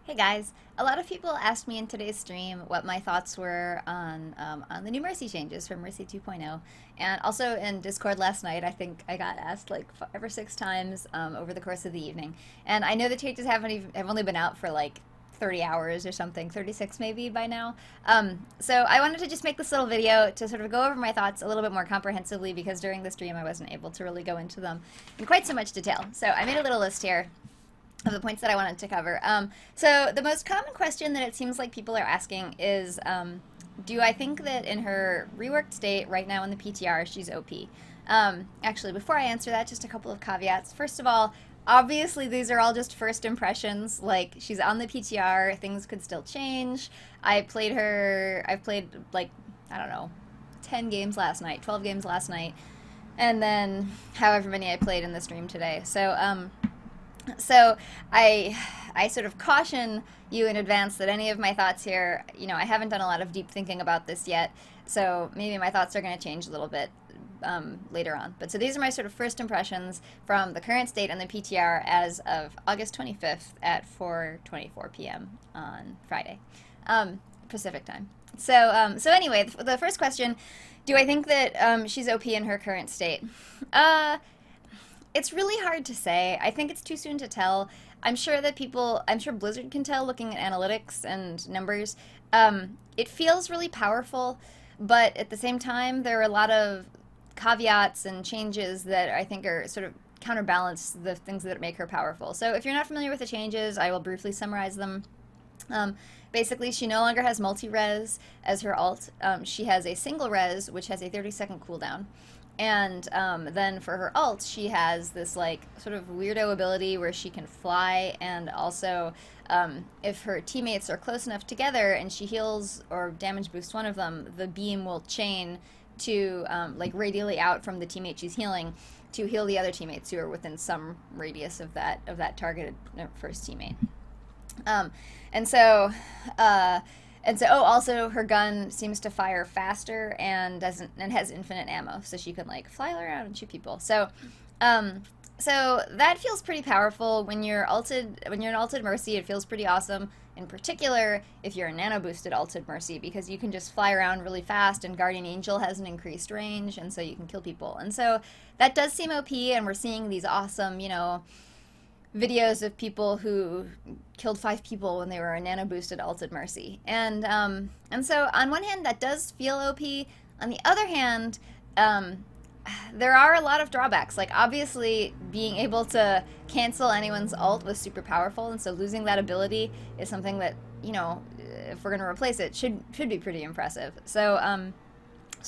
Hey guys, a lot of people asked me in today's stream what my thoughts were on the new Mercy changes from Mercy 2.0, and also in Discord last night. I think I got asked like 5 or 6 times over the course of the evening, and I know the changes have only been out for like 30 hours or something, 36 maybe by now. So I wanted to just make this little video to sort of go over my thoughts a little bit more comprehensively because during the stream I wasn't able to really go into them in quite so much detail. So I made a little list here of the points that I wanted to cover. So the most common question that it seems like people are asking is, do I think that in her reworked state right now in the PTR, she's OP? Actually, before I answer that, just a couple of caveats. First of all, obviously these are all just first impressions. Like, she's on the PTR, things could still change. I've played like, I don't know, 10 games last night, 12 games last night, and then however many I played in the stream today. So I sort of caution you in advance that any of my thoughts here, I haven't done a lot of deep thinking about this yet, so maybe my thoughts are going to change a little bit later on. But so these are my sort of first impressions from the current state and the PTR as of August 25th at 4:24 p.m. on Friday, Pacific time. So anyway, the first question, do I think that she's OP in her current state? It's really hard to say. I think it's too soon to tell. I'm sure Blizzard can tell looking at analytics and numbers. It feels really powerful, but at the same time, there are a lot of caveats and changes that I think are sort of counterbalance the things that make her powerful. So if you're not familiar with the changes, I will briefly summarize them. Basically, she no longer has multi-res as her alt. She has a single res, which has a 30-second cooldown. And then for her ult, she has this like sort of weirdo ability where she can fly, and also if her teammates are close enough together and she heals or damage boosts one of them, the beam will chain to like radially out from the teammate she's healing to heal the other teammates who are within some radius of that targeted first teammate. And so, also her gun seems to fire faster and has infinite ammo, so she can like fly around and shoot people. So that feels pretty powerful when you're ulted. When you're an ulted Mercy, it feels pretty awesome. In particular, if you're a nano boosted ulted Mercy, because you can just fly around really fast, and Guardian Angel has an increased range, and so you can kill people. And so that does seem OP, and we're seeing these awesome, videos of people who killed 5 people when they were a nano boosted ulted Mercy. And so on one hand that does feel OP. On the other hand, there are a lot of drawbacks. Like obviously being able to cancel anyone's ult was super powerful, and so losing that ability is something that, if we're gonna replace it, should be pretty impressive. So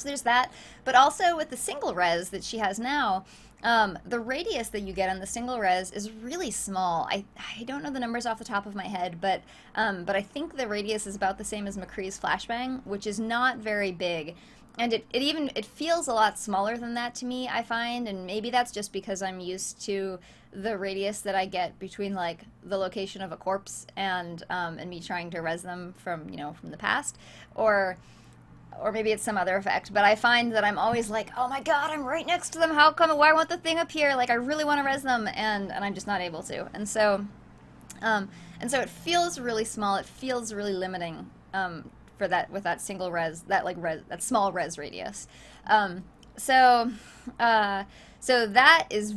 there's that. But also with the single res that she has now, the radius that you get on the single res is really small. I don't know the numbers off the top of my head, but I think the radius is about the same as McCree's flashbang, which is not very big. And it feels a lot smaller than that to me, I find, and maybe that's just because I'm used to the radius that I get between like the location of a corpse and me trying to res them from the past, or maybe it's some other effect, but I find that I'm always like, oh my god, I'm right next to them, how come, why won't the thing appear, like I really want to res them, and I'm just not able to. And so it feels really small, it feels really limiting for that, with that single res, that small res radius. So that is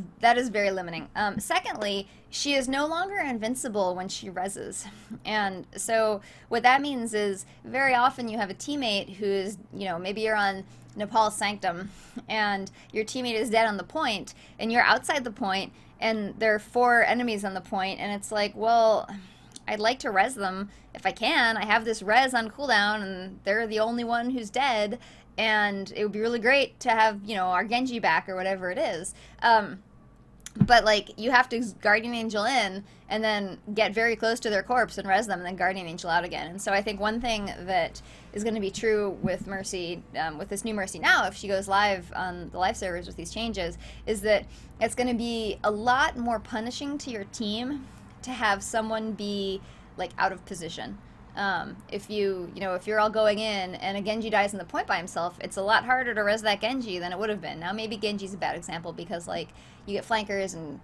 very limiting. Secondly, she is no longer invincible when she reses. And so what that means is very often you have a teammate who is, maybe you're on Nepal's Sanctum and your teammate is dead on the point and you're outside the point and there are 4 enemies on the point, and it's like, well, I'd like to res them if I can. I have this res on cooldown and they're the only one who's dead, and it would be really great to have, our Genji back or whatever it is. But like you have to Guardian Angel in and then get very close to their corpse and res them and then Guardian Angel out again. And so I think one thing that is going to be true with Mercy, with this new Mercy now, if she goes live on the live servers with these changes, is that it's going to be a lot more punishing to your team to have someone be like out of position. If you're all going in and a Genji dies in the point by himself, it's a lot harder to res that Genji than it would have been. Now maybe Genji's a bad example because like you get flankers and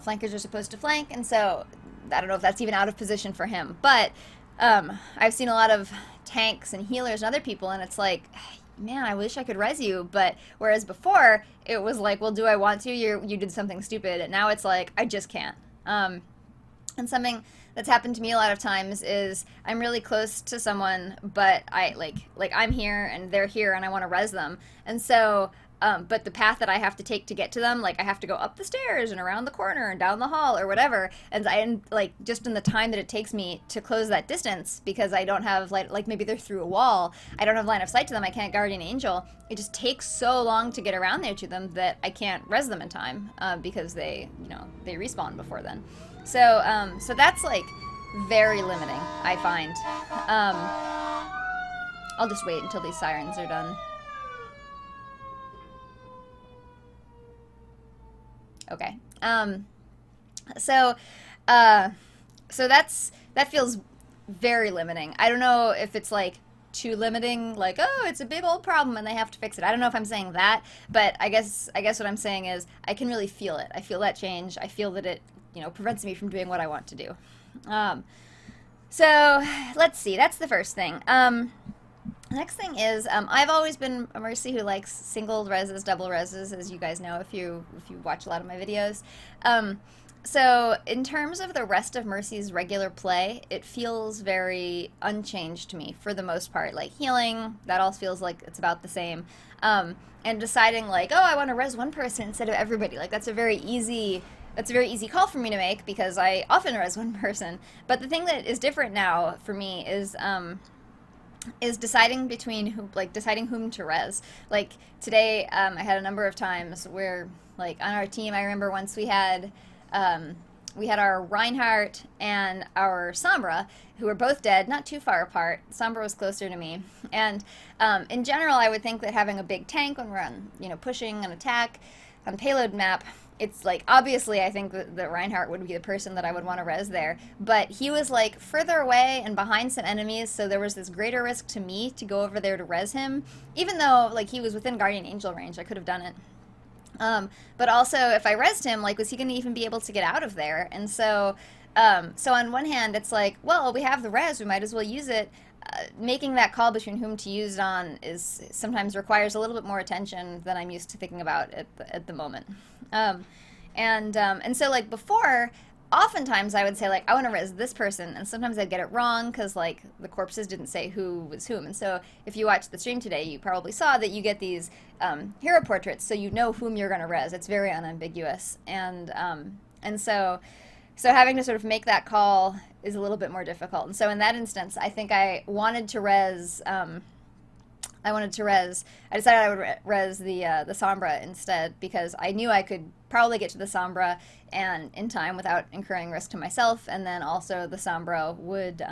flankers are supposed to flank, and so I don't know if that's even out of position for him, but I've seen a lot of tanks and healers and other people, and it's like, man, I wish I could res you, but whereas before it was like, well, do I want to? You did something stupid, and now it's like I just can't. And something that's happened to me a lot of times is I'm really close to someone, but I like I'm here and they're here, and I want to res them, and so. But the path that I have to take to get to them, like I have to go up the stairs and around the corner and down the hall or whatever, and like just in the time that it takes me to close that distance because I don't have like maybe they're through a wall, I don't have line of sight to them, I can't guardian angel. It just takes so long to get around there to them that I can't res them in time because they respawn before then. So that's like very limiting, I find. I'll just wait until these sirens are done. Okay. So that feels very limiting. I don't know if it's like too limiting, like, oh, it's a big old problem and they have to fix it. I don't know if I'm saying that, but I guess what I'm saying is I can really feel it. I feel that change. I feel that it, prevents me from doing what I want to do. So let's see. That's the first thing. Next thing is, I've always been a Mercy who likes single reses, double reses, as you guys know if you watch a lot of my videos. So in terms of the rest of Mercy's regular play, it feels very unchanged to me for the most part. Like healing, that all feels like it's about the same. And deciding like, oh, I want to res one person instead of everybody, like that's a very easy call for me to make because I often res one person. But the thing that is different now for me is deciding deciding whom to res. Like today, I had a number of times where, like on our team, I remember once we had our Reinhardt and our Sombra, who were both dead, not too far apart. Sombra was closer to me, and in general, I would think that having a big tank when we're on, pushing an attack on payload map, it's like, obviously I think that Reinhardt would be the person that I would want to res there, but he was like further away and behind some enemies, so there was this greater risk to me to go over there to res him, even though like he was within Guardian Angel range. I could have done it. But also if I resed him, like was he going to even be able to get out of there? And so on one hand it's like, well, we have the res, we might as well use it. Making that call between whom to use it on is sometimes requires a little bit more attention than I'm used to thinking about at the moment. And so like before, oftentimes I would say like I want to res this person, and sometimes I'd get it wrong because like the corpses didn't say who was whom. And so if you watched the stream today, you probably saw that you get these hero portraits, so you know whom you're going to res. It's very unambiguous, and so having to sort of make that call is a little bit more difficult. And so in that instance, I think I wanted to res. I decided I would res the Sombra instead because I knew I could probably get to the Sombra and in time without incurring risk to myself, and then also the Sombra would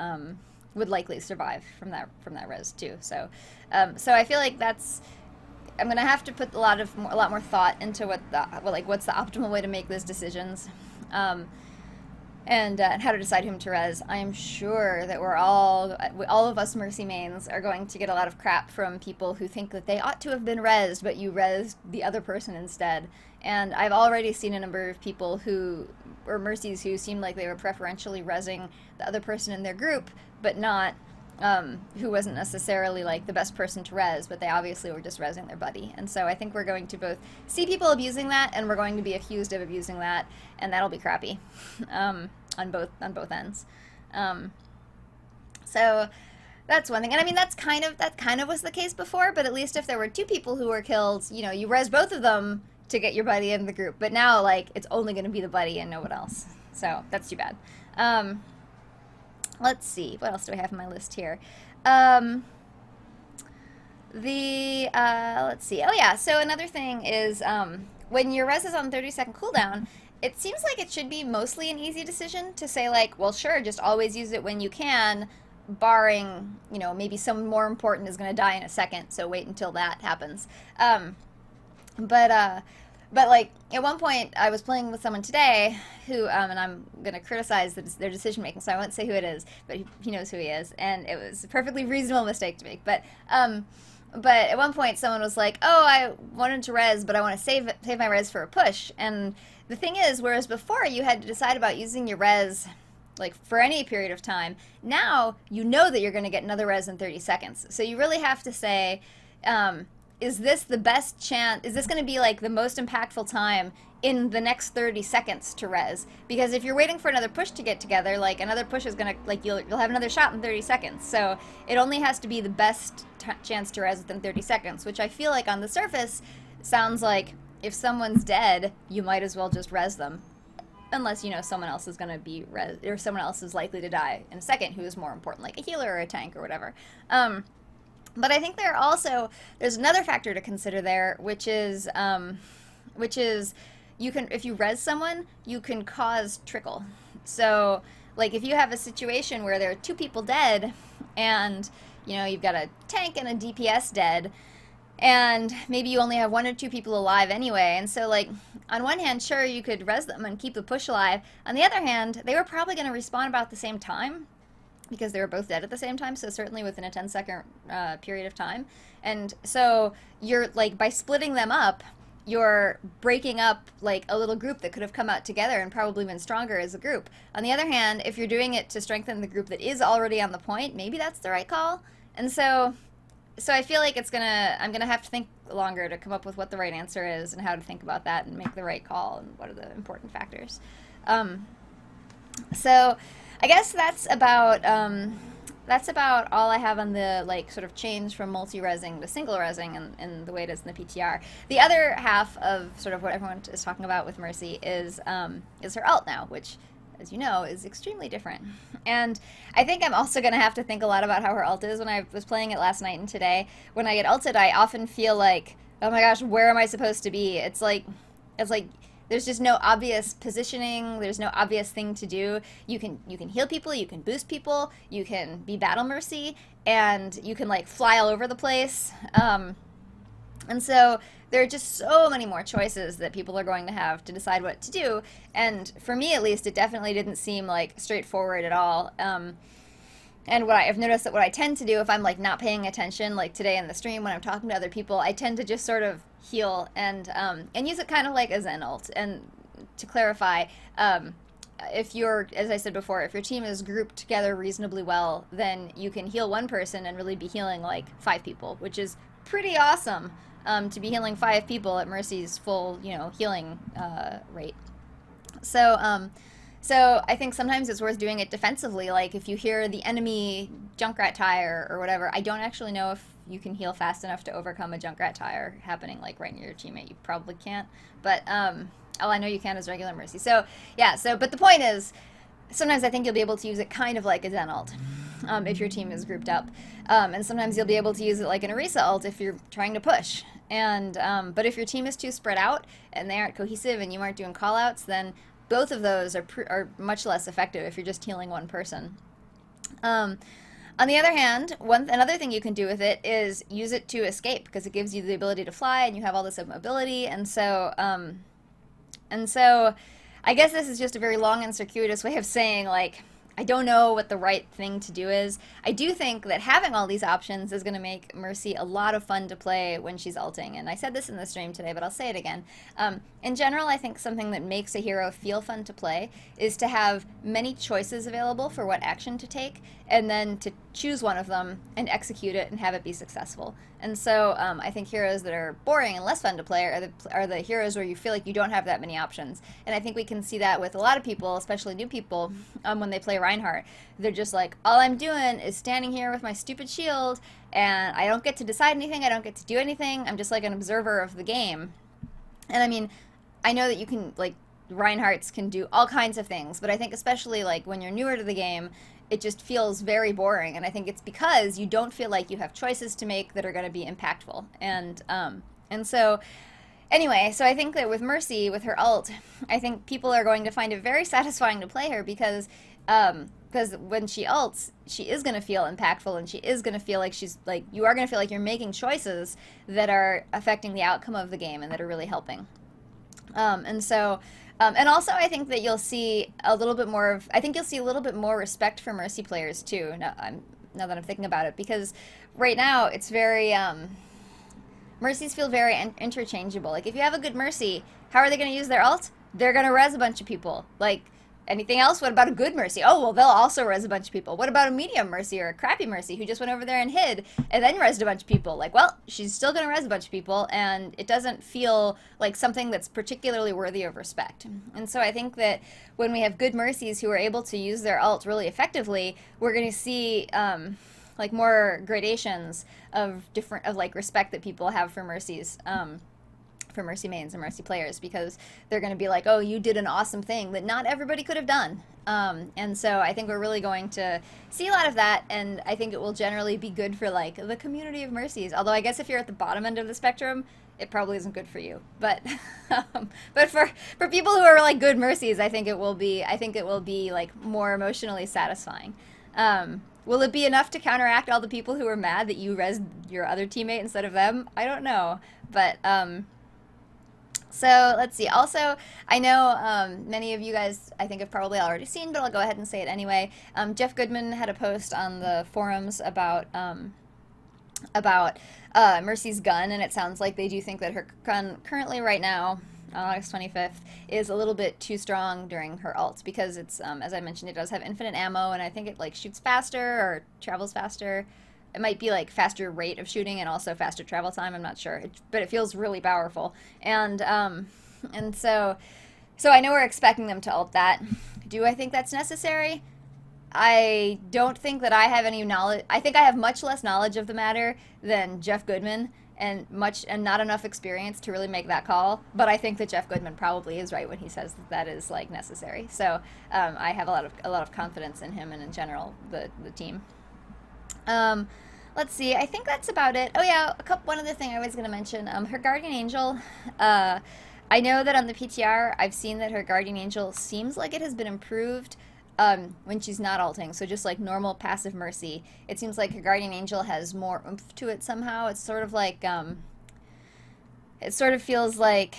likely survive from that res too. So I feel like I'm gonna have to put a lot more thought into what's the optimal way to make those decisions. And how to decide whom to res. I am sure that all of us Mercy mains are going to get a lot of crap from people who think that they ought to have been resed, but you resed the other person instead. And I've already seen a number of people who were Mercies who seemed like they were preferentially resing the other person in their group, but not who wasn't necessarily like the best person to res, but they obviously were just resing their buddy. And so I think we're going to both see people abusing that, and we're going to be accused of abusing that, and that'll be crappy on both ends. So that's one thing. And I mean that kind of was the case before, but at least if there were two people who were killed, you res both of them to get your buddy in the group. But now like it's only going to be the buddy and no one else. So that's too bad. Let's see, what else do I have on my list here? Let's see. Oh yeah, so another thing is when your res is on 30-second cooldown, it seems like it should be mostly an easy decision to say like, well, sure, just always use it when you can, barring, maybe someone more important is going to die in a second, so wait until that happens. But like at one point I was playing with someone today who and I'm gonna criticize their decision making, so I won't say who it is, but he knows who he is, and it was a perfectly reasonable mistake to make. But at one point someone was like, oh, I wanted to res, but I want to save my res for a push. And the thing is, whereas before you had to decide about using your res like for any period of time, now you know that you're going to get another res in 30 seconds. So you really have to say, is this the best chance? Is this going to be like the most impactful time in the next 30 seconds to res? Because if you're waiting for another push to get together, like another push is going to, like you'll have another shot in 30 seconds. So it only has to be the best chance to res within 30 seconds, which I feel like on the surface sounds like if someone's dead, you might as well just res them. Unless, you know, someone else is going to be res, or someone else is likely to die in a second who is more important, like a healer or a tank or whatever. But I think there's another factor to consider there, which is you can, if you res someone, you can cause trickle. So, like, if you have a situation where there are 2 people dead, and, you know, you've got a tank and a DPS dead, and maybe you only have 1 or 2 people alive anyway, and so, like, on one hand, sure, you could res them and keep the push alive. On the other hand, they were probably going to respawn about the same time, because they were both dead at the same time, so certainly within a 10-second period of time. And so you're, like, by splitting them up, you're breaking up, like, a little group that could have come out together and probably been stronger as a group. On the other hand, if you're doing it to strengthen the group that is already on the point, maybe that's the right call. And so I feel like I'm gonna have to think longer to come up with what the right answer is and how to think about that and make the right call and what are the important factors. So I guess that's about all I have on the, like, sort of change from multi-resing to single-resing and the way it is in the PTR. The other half of sort of what everyone is talking about with Mercy is her ult now, which, as you know, is extremely different. And I think I'm also going to have to think a lot about how her ult is. When I was playing it last night and today, when I get ulted, I often feel like, oh my gosh, where am I supposed to be? It's like there's just no obvious positioning. There's no obvious thing to do. You can heal people. You can boost people. You can be battle mercy, and you can, like, fly all over the place. And so there are just so many more choices that people are going to have to decide what to do. And for me, at least, it definitely didn't seem, like, straightforward at all. And what I've noticed that what I tend to do if I'm, like, not paying attention, like today in the stream when I'm talking to other people, I tend to just sort of heal and use it kind of like a Zen ult. And to clarify, if you're, as I said before, if your team is grouped together reasonably well, then you can heal 1 person and really be healing, like, 5 people, which is pretty awesome, to be healing 5 people at Mercy's full, you know, healing rate. So I think sometimes it's worth doing it defensively. Like, if you hear the enemy Junkrat tire or whatever, I don't actually know if you can heal fast enough to overcome a Junkrat tire happening, like, right near your teammate. You probably can't. But all I know you can is regular Mercy. So, yeah, but the point is, sometimes I think you'll be able to use it kind of like a Zen ult, if your team is grouped up. And sometimes you'll be able to use it like an Orisa ult if you're trying to push. And but if your team is too spread out and they aren't cohesive and you aren't doing callouts, then both of those are much less effective if you're just healing 1 person. On the other hand, another thing you can do with it is use it to escape, because it gives you the ability to fly and you have all this mobility. And so I guess this is just a very long and circuitous way of saying, like, I don't know what the right thing to do is. I do think that having all these options is going to make Mercy a lot of fun to play when she's ulting. And I said this in the stream today, but I'll say it again. In general, I think something that makes a hero feel fun to play is to have many choices available for what action to take, and then to choose one of them and execute it and have it be successful. And so I think heroes that are boring and less fun to play are the heroes where you feel like you don't have that many options. And I think we can see that with a lot of people, especially new people, when they play Reinhardt. They're just like, all I'm doing is standing here with my stupid shield, and I don't get to decide anything, I don't get to do anything, I'm just like an observer of the game. And I mean, I know that you can, like, Reinhardts can do all kinds of things, but I think especially, like, when you're newer to the game, it just feels very boring, and I think it's because you don't feel like you have choices to make that are going to be impactful. And so anyway, so I think that with Mercy, with her ult, I think people are going to find it very satisfying to play her, because when she ults, she is going to feel impactful, and she is going to feel like you are going to feel like you're making choices that are affecting the outcome of the game and that are really helping. And also, I think that you'll see a little bit more respect for Mercy players too. Now that I'm thinking about it, because right now it's very Mercies feel very interchangeable. Like, if you have a good Mercy, how are they going to use their ult? They're going to res a bunch of people. Like, Anything else? What about a good Mercy? Oh, well, they'll also res a bunch of people. What about a medium Mercy or a crappy Mercy who just went over there and hid and then resed a bunch of people? Like, well, she's still going to res a bunch of people, and it doesn't feel like something that's particularly worthy of respect. And so I think that when we have good Mercies who are able to use their ult really effectively, we're going to see like more gradations of like respect that people have for Mercies. For Mercy mains and Mercy players, because they're going to be like, oh, you did an awesome thing that not everybody could have done. And so I think we're really going to see a lot of that, and I think it will generally be good for like the community of Mercies. Although I guess if you're at the bottom end of the spectrum, it probably isn't good for you. But but for people who are like good Mercies, I think it will be like more emotionally satisfying. Will it be enough to counteract all the people who are mad that you resed your other teammate instead of them? I don't know, but so let's see. Also, I know many of you guys, I think, have probably already seen, but I'll go ahead and say it anyway. Jeff Goodman had a post on the forums about Mercy's gun, and it sounds like they do think that her gun currently right now, on August 25th, is a little bit too strong during her ult, because it's, as I mentioned, it does have infinite ammo, and I think it like shoots faster or travels faster. It might be like faster rate of shooting and also faster travel time. I'm not sure, but it feels really powerful. And so I know we're expecting them to ult that. Do I think that's necessary? I don't think that I have any knowledge. I think I have much less knowledge of the matter than Jeff Goodman, and not enough experience to really make that call. But I think that Jeff Goodman probably is right when he says that is like necessary. So I have a lot of confidence in him and in general the team. Let's see. I think that's about it. Oh yeah, one other thing I was going to mention. Her Guardian Angel. I know that on the PTR, I've seen that her Guardian Angel seems like it has been improved when she's not ulting. So just like normal passive Mercy, it seems like her Guardian Angel has more oomph to it somehow. It's sort of like it sort of feels like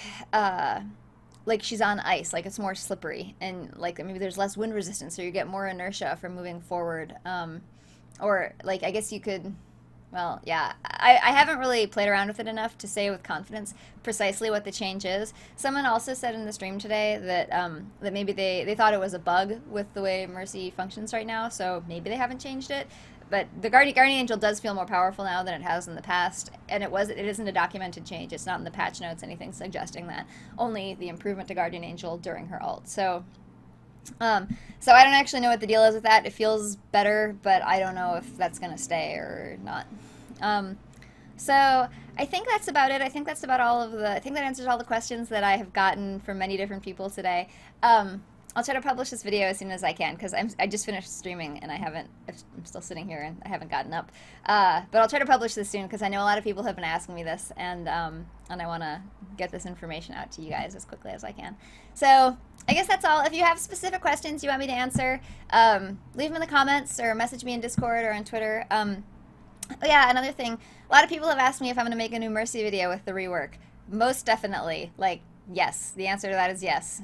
she's on ice, like it's more slippery, and like maybe there's less wind resistance, so you get more inertia from moving forward. Or, like, I guess you could, well, yeah. I haven't really played around with it enough to say with confidence precisely what the change is. Someone also said in the stream today that that maybe they thought it was a bug with the way Mercy functions right now, so maybe they haven't changed it. But the Guardian Angel does feel more powerful now than it has in the past, and it isn't a documented change. It's not in the patch notes, anything suggesting that. Only the improvement to Guardian Angel during her ult. So I don't actually know what the deal is with that. It feels better, but I don't know if that's going to stay or not. So I think that's about it. I think that's about I think that answers all the questions that I have gotten from many different people today. I'll try to publish this video as soon as I can, because I just finished streaming and I'm still sitting here and I haven't gotten up. But I'll try to publish this soon, because I know a lot of people have been asking me this, and I want to get this information out to you guys as quickly as I can. So I guess that's all. If you have specific questions you want me to answer, leave them in the comments or message me in Discord or on Twitter. Oh yeah, another thing. A lot of people have asked me if I'm going to make a new Mercy video with the rework. Most definitely. Like, yes. The answer to that is yes.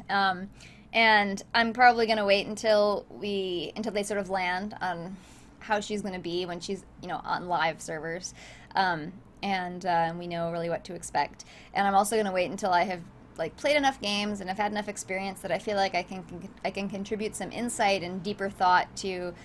And I'm probably going to wait until they sort of land on how she's going to be when she's, on live servers. And we know really what to expect. And I'm also going to wait until I have played enough games and I've had enough experience that I feel like I can contribute some insight and deeper thought to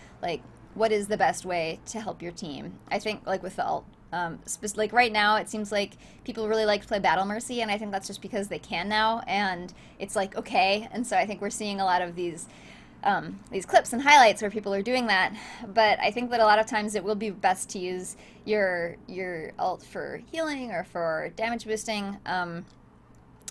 what is the best way to help your team. I think with the ult, right now it seems like people really like to play Battle Mercy, and I think that's just because they can now, and it's okay. And so I think we're seeing a lot of these clips and highlights where people are doing that. But I think that a lot of times it will be best to use your ult for healing or for damage boosting.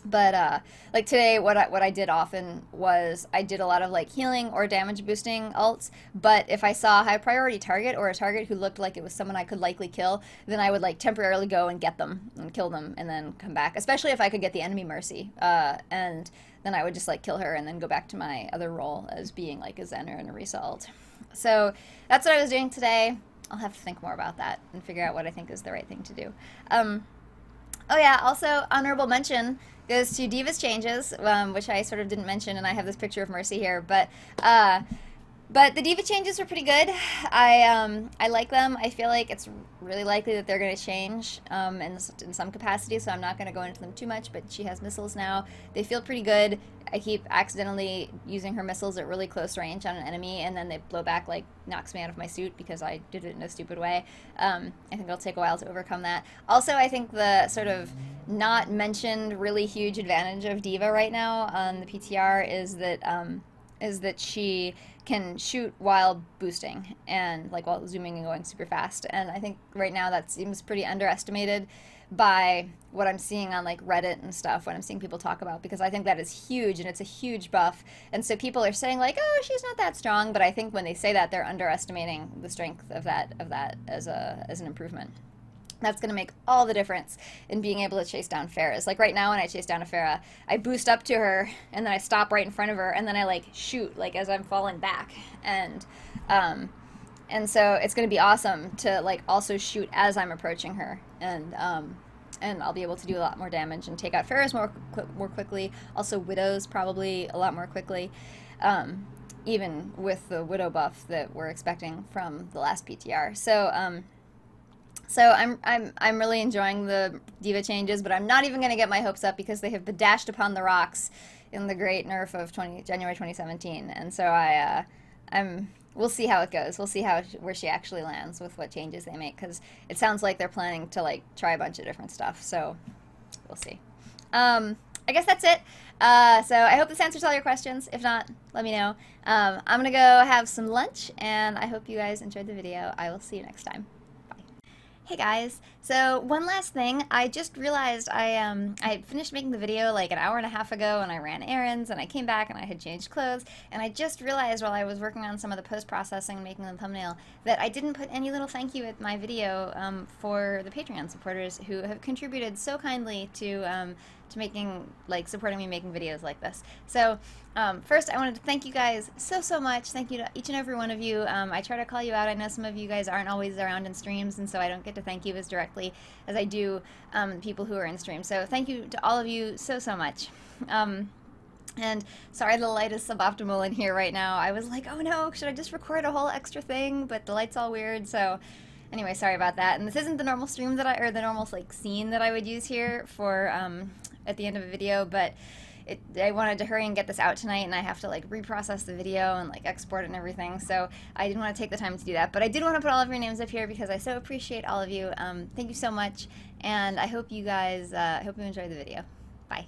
But today, what I did often was I did a lot of healing or damage boosting ults. But if I saw a high priority target or a target who looked like it was someone I could likely kill, then I would temporarily go and get them and kill them and then come back. Especially if I could get the enemy Mercy, and then I would just kill her and then go back to my other role as being a Zen or an Orisa ult. So that's what I was doing today. I'll have to think more about that and figure out what I think is the right thing to do. Oh yeah, also honorable mention goes to Diva's changes, which I sort of didn't mention, and I have this picture of Mercy here, but But the diva changes were pretty good. I like them. I feel like it's really likely that they're going to change in some capacity, so I'm not going to go into them too much. But she has missiles now. They feel pretty good. I keep accidentally using her missiles at really close range on an enemy, and then they blow back, like knocks me out of my suit because I did it in a stupid way. I think it'll take a while to overcome that. Also, I think the sort of not mentioned really huge advantage of Diva right now on the PTR is that she can shoot while boosting and like while zooming and going super fast. And I think right now that seems pretty underestimated by what I'm seeing on like Reddit and stuff when I'm seeing people talk about, because I think that is huge and it's a huge buff. And so people are saying like, oh, she's not that strong, but I think when they say that, they're underestimating the strength of that as an improvement. That's going to make all the difference in being able to chase down Farahs. Like right now when I chase down a Farah, I boost up to her, and then I stop right in front of her, and then I like shoot like as I'm falling back. And so it's going to be awesome to like also shoot as I'm approaching her. And I'll be able to do a lot more damage and take out Farahs more quickly. Also Widows probably a lot more quickly. Even with the Widow buff that we're expecting from the last PTR. So I'm really enjoying the Diva changes, but I'm not even going to get my hopes up because they have been dashed upon the rocks in the great nerf of January 2017, and so we'll see how it goes. We'll see where she actually lands with what changes they make, because it sounds like they're planning to like try a bunch of different stuff. So we'll see. I guess that's it. So I hope this answers all your questions. If not, let me know. I'm gonna go have some lunch, and I hope you guys enjoyed the video. I will see you next time. Hey guys, so one last thing, I just realized I finished making the video like an hour and a half ago, and I ran errands and I came back and I had changed clothes, and I just realized while I was working on some of the post-processing and making the thumbnail that I didn't put any little thank you at my video for the Patreon supporters who have contributed so kindly to supporting me making videos like this. So first I wanted to thank you guys so much. Thank you to each and every one of you. I try to call you out. I know some of you guys aren't always around in streams, and so I don't get to thank you as directly as I do people who are in stream. So thank you to all of you so much. And sorry the light is suboptimal in here right now. I was like, oh no, should I just record a whole extra thing? But the light's all weird, so anyway, sorry about that. And this isn't the normal stream the normal like scene that I would use here for at the end of a video, but I wanted to hurry and get this out tonight, and I have to like reprocess the video and like export it and everything, so I didn't want to take the time to do that. But I did want to put all of your names up here because I so appreciate all of you. Thank you so much, and I hope you guys, I hope you enjoyed the video. Bye.